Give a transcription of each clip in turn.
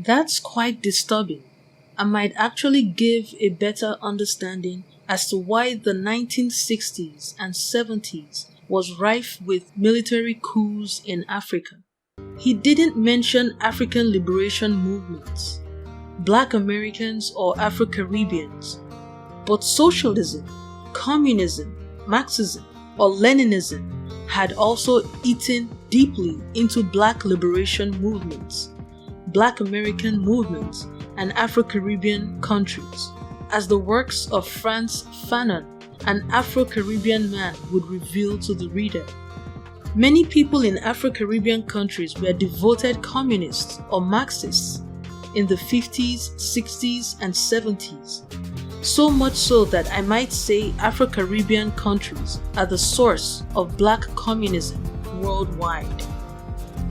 That's quite disturbing and might actually give a better understanding as to why the 1960s and 70s was rife with military coups in Africa. He didn't mention African liberation movements, Black Americans or Afro-Caribbeans, but socialism, communism, Marxism, or Leninism had also eaten deeply into Black liberation movements, Black American movements, and Afro-Caribbean countries, as the works of Frantz Fanon, an Afro-Caribbean man, would reveal to the reader. Many people in Afro-Caribbean countries were devoted communists or Marxists in the 50s, 60s, and 70s. So much so that I might say Afro-Caribbean countries are the source of Black communism worldwide.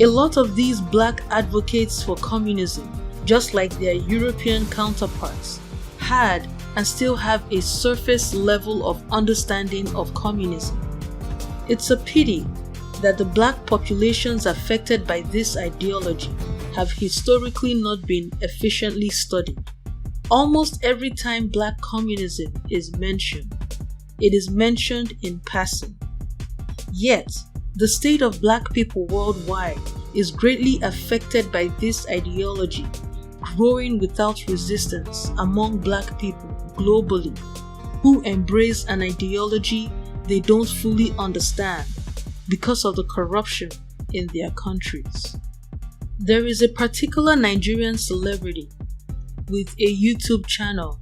A lot of these Black advocates for communism, just like their European counterparts, had and still have a surface level of understanding of communism. It's a pity that the Black populations affected by this ideology have historically not been efficiently studied. Almost every time Black communism is mentioned, it is mentioned in passing. Yet, the state of Black people worldwide is greatly affected by this ideology, growing without resistance among Black people globally, who embrace an ideology they don't fully understand because of the corruption in their countries. There is a particular Nigerian celebrity with a YouTube channel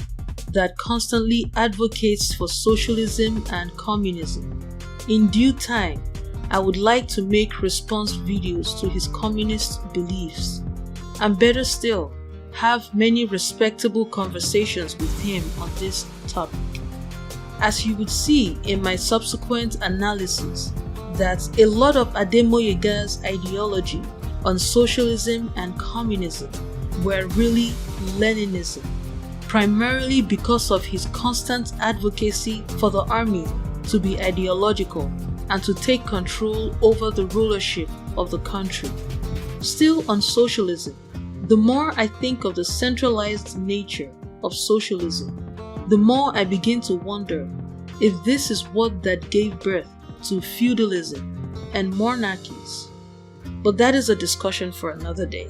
that constantly advocates for socialism and communism. In due time, I would like to make response videos to his communist beliefs, and better still, have many respectable conversations with him on this topic. As you would see in my subsequent analysis, that a lot of Ademoyega's ideology on socialism and communism were really Leninism, primarily because of his constant advocacy for the army to be ideological and to take control over the rulership of the country. Still on socialism, the more I think of the centralized nature of socialism, the more I begin to wonder if this is what that gave birth to feudalism and monarchies. But that is a discussion for another day.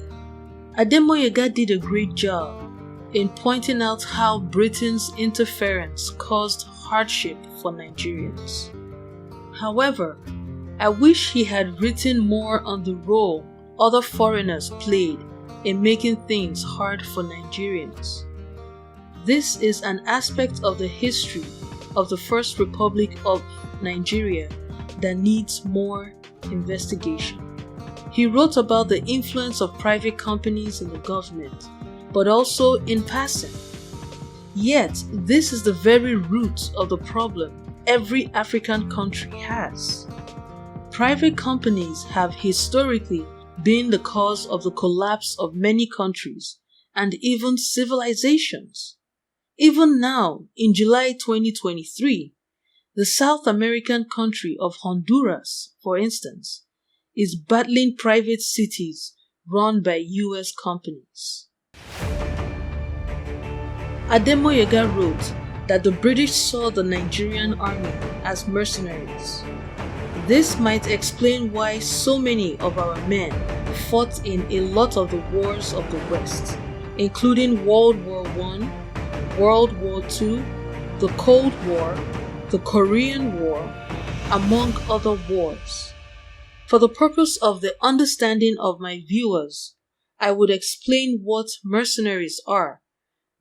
Ademoyega did a great job in pointing out how Britain's interference caused hardship for Nigerians. However, I wish he had written more on the role other foreigners played in making things hard for Nigerians. This is an aspect of the history of the First Republic of Nigeria that needs more investigation. He wrote about the influence of private companies in the government, but also in passing. Yet, this is the very root of the problem every African country has. Private companies have historically been the cause of the collapse of many countries and even civilizations. Even now, in July 2023, the South American country of Honduras, for instance, is battling private cities run by US companies. Ademoyega wrote that the British saw the Nigerian army as mercenaries. This might explain why so many of our men fought in a lot of the wars of the West, including World War I, World War II, the Cold War, the Korean War, among other wars. For the purpose of the understanding of my viewers, I would explain what mercenaries are,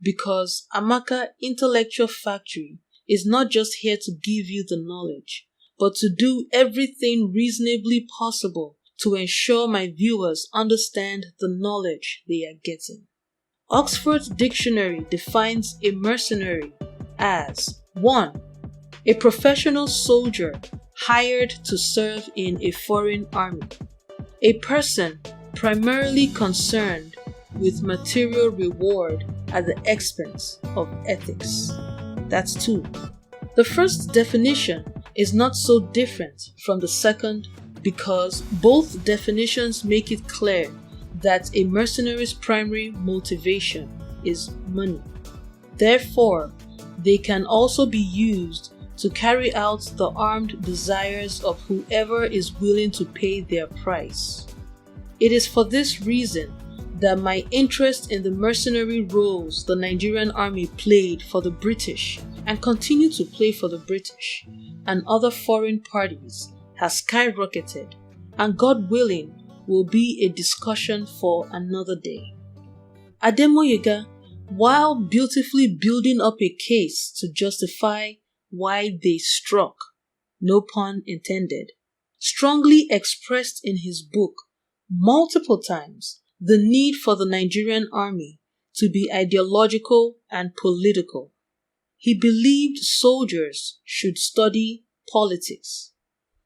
because Amaka Intellectual Factory is not just here to give you the knowledge, but to do everything reasonably possible to ensure my viewers understand the knowledge they are getting. Oxford Dictionary defines a mercenary as 1. A professional soldier hired to serve in a foreign army. A person primarily concerned with material reward at the expense of ethics. That's 2. The first definition is not so different from the second because both definitions make it clear that a mercenary's primary motivation is money. Therefore, they can also be used to carry out the armed desires of whoever is willing to pay their price. It is for this reason that my interest in the mercenary roles the Nigerian army played for the British and continue to play for the British and other foreign parties has skyrocketed, and God willing will be a discussion for another day. Ademoyega, while beautifully building up a case to justify why they struck, no pun intended, strongly expressed in his book multiple times the need for the Nigerian army to be ideological and political. He believed soldiers should study politics.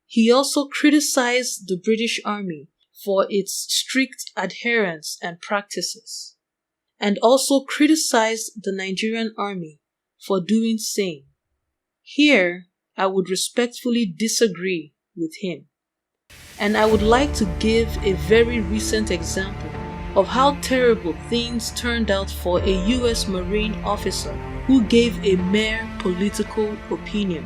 He also criticized the British Army for its strict adherence and practices, and also criticized the Nigerian Army for doing same. Here, I would respectfully disagree with him, and I would like to give a very recent example of how terrible things turned out for a US Marine officer who gave a mere political opinion.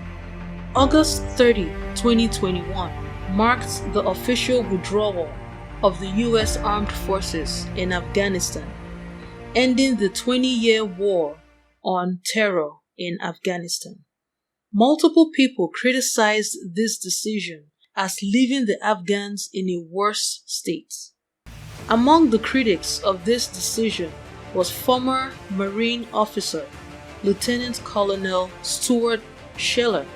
August 30, 2021 marked the official withdrawal of the US Armed Forces in Afghanistan, ending the 20-year war on terror in Afghanistan. Multiple people criticized this decision as leaving the Afghans in a worse state. Among the critics of this decision was former Marine officer Lieutenant Colonel Stuart Scheller,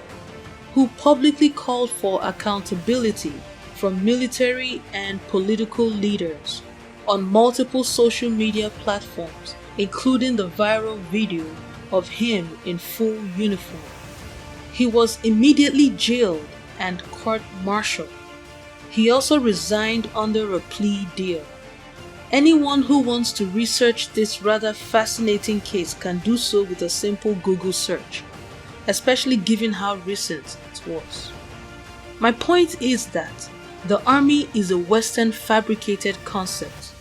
who publicly called for accountability from military and political leaders on multiple social media platforms, including the viral video of him in full uniform. He was immediately jailed and court-martialed. He also resigned under a plea deal. Anyone who wants to research this rather fascinating case can do so with a simple Google search, especially given how recent it was. My point is that the army is a Western fabricated concept,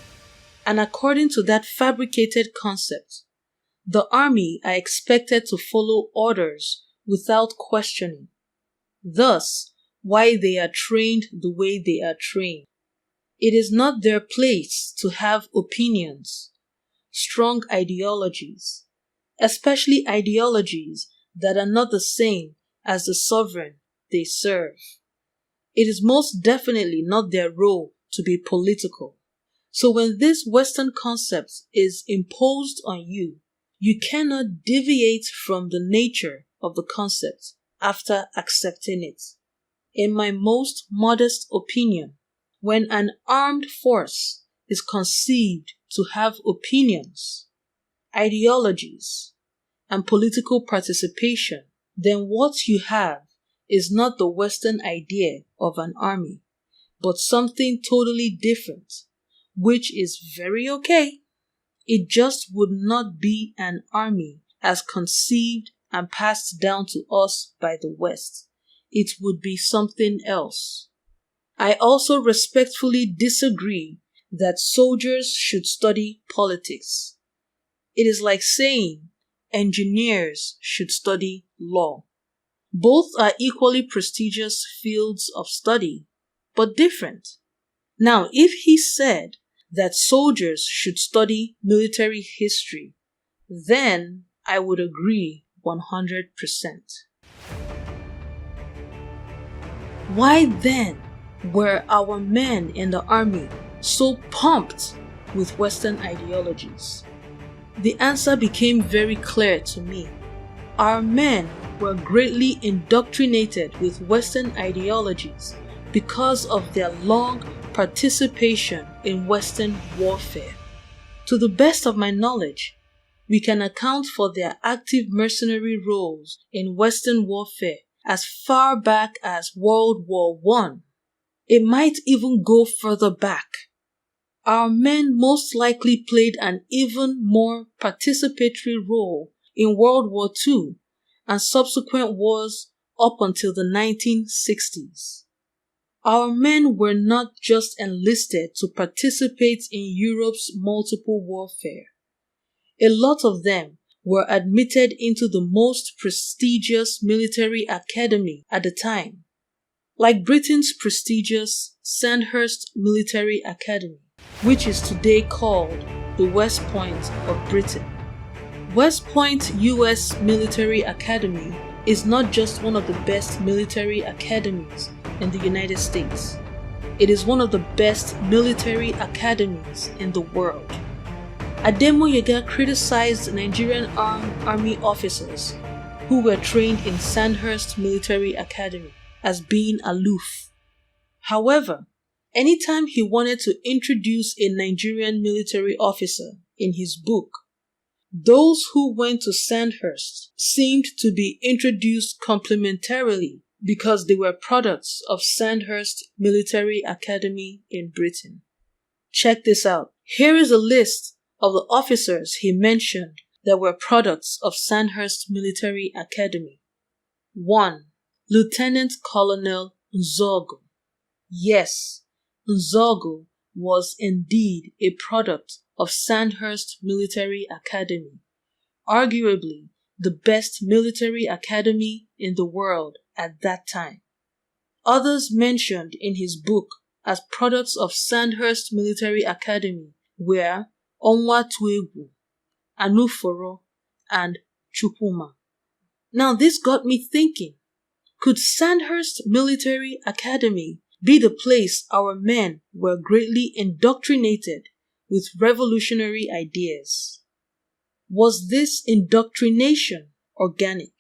and according to that fabricated concept, the army are expected to follow orders without questioning. Thus, why they are trained the way they are trained. It is not their place to have opinions, strong ideologies, especially ideologies that are not the same as the sovereign they serve. It is most definitely not their role to be political. So when this Western concept is imposed on you, you cannot deviate from the nature of the concept after accepting it. In my most modest opinion, when an armed force is conceived to have opinions, ideologies, and political participation, then what you have is not the Western idea of an army, but something totally different, which is very okay. It just would not be an army as conceived and passed down to us by the West. It would be something else. I also respectfully disagree that soldiers should study politics. It is like saying engineers should study law. Both are equally prestigious fields of study, but different. Now, if he said that soldiers should study military history, then I would agree 100%. Why then were our men in the army so pumped with Western ideologies? The answer became very clear to me. Our men were greatly indoctrinated with Western ideologies because of their long participation in Western warfare. To the best of my knowledge, we can account for their active mercenary roles in Western warfare as far back as World War I. It might even go further back. Our men most likely played an even more participatory role in World War II and subsequent wars up until the 1960s. Our men were not just enlisted to participate in Europe's multiple warfare. A lot of them were admitted into the most prestigious military academy at the time, like Britain's prestigious Sandhurst Military Academy, which is today called the West Point of Britain. West Point U.S. Military Academy is not just one of the best military academies in the United States. It is one of the best military academies in the world. Ademoyega criticized Nigerian army officers who were trained in Sandhurst Military Academy as being aloof. However, anytime he wanted to introduce a Nigerian military officer in his book, those who went to Sandhurst seemed to be introduced complementarily because they were products of Sandhurst Military Academy in Britain. Check this out. Here is a list of the officers he mentioned that were products of Sandhurst Military Academy. 1. Lieutenant Colonel Nzogu. Yes, Nzogu was indeed a product of Sandhurst Military Academy, arguably the best military academy in the world at that time. Others mentioned in his book as products of Sandhurst Military Academy were Onwatuegwu, Anuforo, and Chukwuma. Now this got me thinking, could Sandhurst Military Academy be the place our men were greatly indoctrinated with revolutionary ideas? Was this indoctrination organic?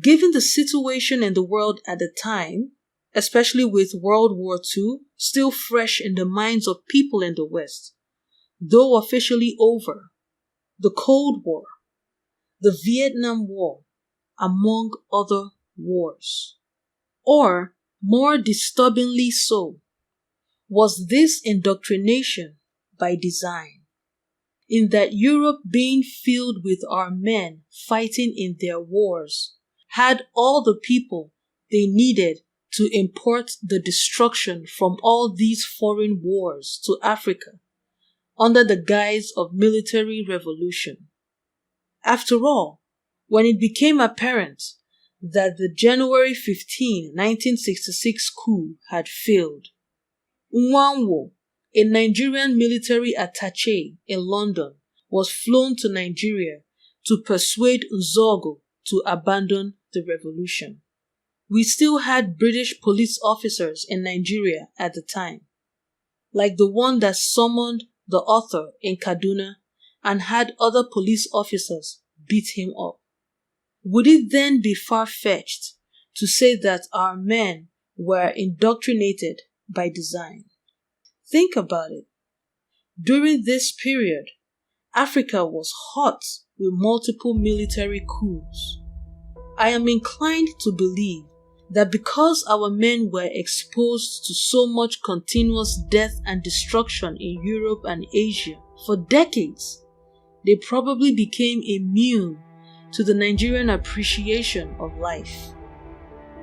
Given the situation in the world at the time, especially with World War II still fresh in the minds of people in the West, though officially over, the Cold War, the Vietnam War, among other wars, or more disturbingly so, was this indoctrination by design, in that Europe being filled with our men fighting in their wars had all the people they needed to import the destruction from all these foreign wars to Africa under the guise of military revolution. After all, when it became apparent that the January 15, 1966 coup had failed, Nwanwo, a Nigerian military attaché in London, was flown to Nigeria to persuade Nzogu to abandon the revolution. We still had British police officers in Nigeria at the time, like the one that summoned the author in Kaduna and had other police officers beat him up. Would it then be far-fetched to say that our men were indoctrinated by design? Think about it. During this period, Africa was hot with multiple military coups. I am inclined to believe that because our men were exposed to so much continuous death and destruction in Europe and Asia for decades, they probably became immune to the Nigerian appreciation of life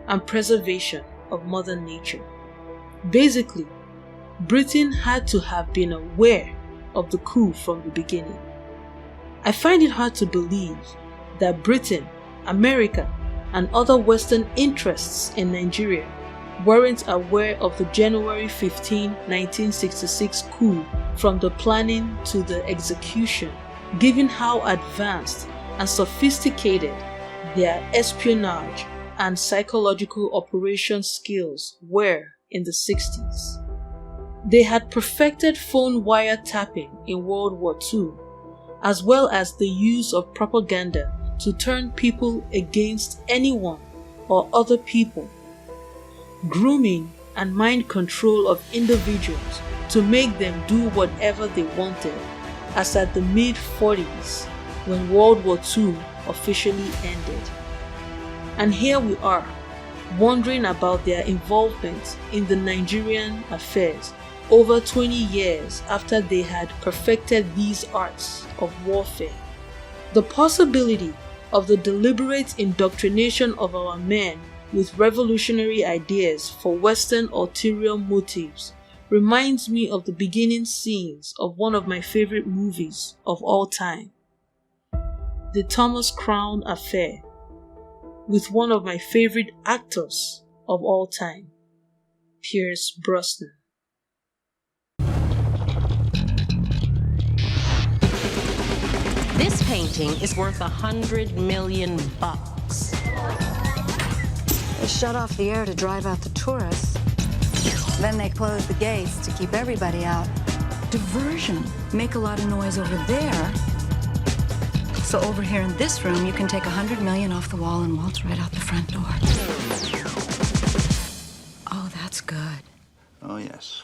and preservation of Mother Nature. Basically, Britain had to have been aware of the coup from the beginning. I find it hard to believe that Britain, America, and other Western interests in Nigeria weren't aware of the January 15, 1966 coup from the planning to the execution, given how advanced and sophisticated their espionage and psychological operation skills were in the 60s. They had perfected phone wiretapping in World War II, as well as the use of propaganda to turn people against anyone or other people, grooming and mind control of individuals to make them do whatever they wanted, as at the mid-40s when World War II officially ended. And here we are, wondering about their involvement in the Nigerian affairs over 20 years after they had perfected these arts of warfare. The possibility of the deliberate indoctrination of our men with revolutionary ideas for Western ulterior motives reminds me of the beginning scenes of one of my favorite movies of all time, The Thomas Crown Affair, with one of my favorite actors of all time, Pierce Brosnan. This painting is worth $100 million. They shut off the air to drive out the tourists. Then they close the gates to keep everybody out. Diversion. Make a lot of noise over there. So over here in this room, you can take $100 million off the wall and waltz right out the front door. Oh, that's good. Oh, yes.